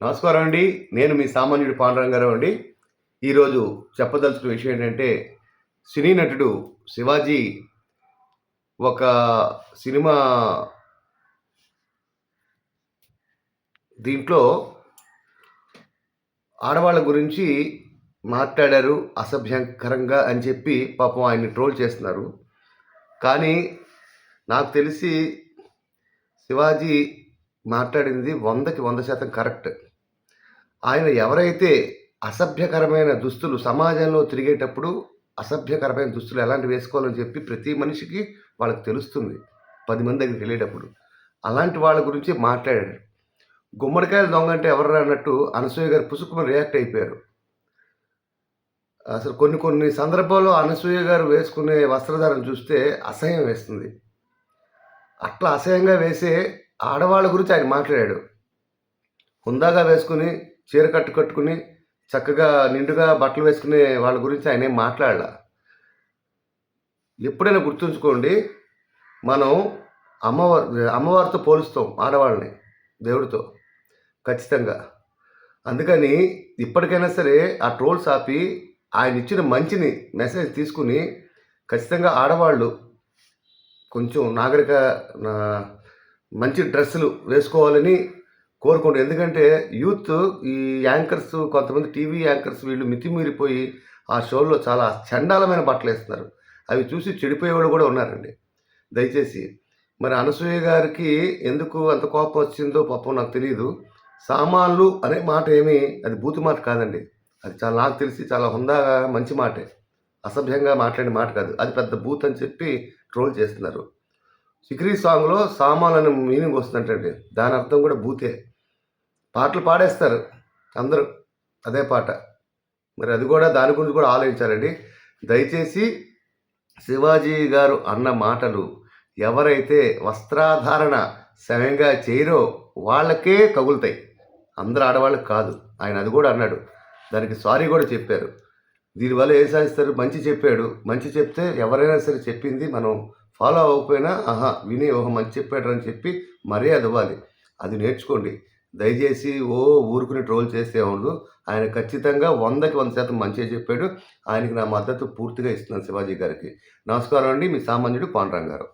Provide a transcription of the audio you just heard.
నమస్కారం అండి. నేను మీ సామాన్యుడు పాండురంగారావు అండి. ఈరోజు చెప్పదలుచుకున్న విషయం ఏంటంటే, సినీ నటుడు శివాజీ ఒక సినిమా దీంట్లో ఆడవాళ్ళ గురించి మాట్లాడారు అసభ్యంకరంగా అని చెప్పి పాపం ఆయన్ని ట్రోల్ చేస్తున్నారు. కానీ నాకు తెలిసి శివాజీ మాట్లాడింది 100కి 100% కరెక్ట్. ఆయన ఎవరైతే అసభ్యకరమైన దుస్తులు సమాజంలో తిరిగేటప్పుడు అసభ్యకరమైన దుస్తులు ఎలాంటివి వేసుకోవాలని చెప్పి ప్రతి మనిషికి వాళ్ళకి తెలుస్తుంది 10 మంది దగ్గరికి వెళ్ళేటప్పుడు. అలాంటి వాళ్ళ గురించి మాట్లాడాడు. గుమ్మడికాయలు దొంగ అంటే ఎవర్రా అన్నట్టు అనసూయ గారు పుసుక్కుమని రియాక్ట్ అయిపోయారు. అసలు కొన్ని కొన్ని సందర్భాల్లో అనసూయ గారు వేసుకునే వస్త్రధారణ చూస్తే అసహ్యం వేస్తుంది. అట్లా అసహ్యంగా వేసే ఆడవాళ్ళ గురించి ఆయన మాట్లాడాడు. హుందాగా వేసుకుని చీర కట్టుకుని చక్కగా నిండుగా బట్టలు వేసుకునే వాళ్ళ గురించి ఆయన ఏం మాట్లాడలా. ఎప్పుడైనా గుర్తుంచుకోండి, మనం అమ్మవారితో పోలుస్తాం ఆడవాళ్ళని దేవుడితో ఖచ్చితంగా. అందుకని ఇప్పటికైనా సరే ఆ ట్రోల్స్ ఆపి ఆయన ఇచ్చిన మంచిని మెసేజ్ తీసుకుని ఖచ్చితంగా ఆడవాళ్ళు కొంచెం మంచి డ్రెస్సులు వేసుకోవాలని కోరుకోండి. ఎందుకంటే యూత్ ఈ యాంకర్స్ కొంతమంది టీవీ యాంకర్స్ వీళ్ళు మితిమీరిపోయి ఆ షోల్లో చాలా చండాలమైన బట్టలు వేస్తున్నారు. అవి చూసి చెడిపోయేవాళ్ళు కూడా ఉన్నారండి. దయచేసి మరి అనసూయ గారికి ఎందుకు అంత కోపం వచ్చిందో పాపం నాకు తెలియదు. సామాన్లు అనే మాట ఏమీ అది బూతు మాట కాదండి. అది చాలా నాకు తెలిసి చాలా హుందాగా మంచి మాటే. అసభ్యంగా మాట్లాడే మాట కాదు. అది పెద్ద బూత్ అని చెప్పి ట్రోల్ చేస్తున్నారు. సిక్రీ సాంగ్లో సామాన్లు అనే మీనింగ్ వస్తుందంటండి. దాని అర్థం కూడా బూతే. పాటలు పాడేస్తారు అందరూ అదే పాట. మరి అది కూడా దాని గురించి కూడా ఆలోచించాలండి. దయచేసి శివాజీ గారు అన్న మాటలు ఎవరైతే వస్త్రాధారణ సవ్యంగా చేయరో వాళ్ళకే తగులుతాయి, అందరు ఆడవాళ్ళకి కాదు. ఆయన అది కూడా అన్నాడు, దానికి సారీ కూడా చెప్పారు. దీనివల్ల ఏం సాధిస్తారు? మంచి చెప్పాడు. మంచి చెప్తే ఎవరైనా సరే చెప్పింది మనం ఫాలో అవ్వకపోయినా విని మంచి చెప్పాడు అని చెప్పి మర్యాద ఇవ్వాలి. అది నేర్చుకోండి. దయచేసి ఊరుకుని ట్రోల్ చేసేవాళ్ళు. ఆయన ఖచ్చితంగా 100కి 100% మంచిగా చెప్పాడు. ఆయనకి నా మద్దతు పూర్తిగా ఇస్తున్నాను శివాజీ గారికి. నమస్కారం అండి. మీ సామాన్యుడు పాండురంగారావు.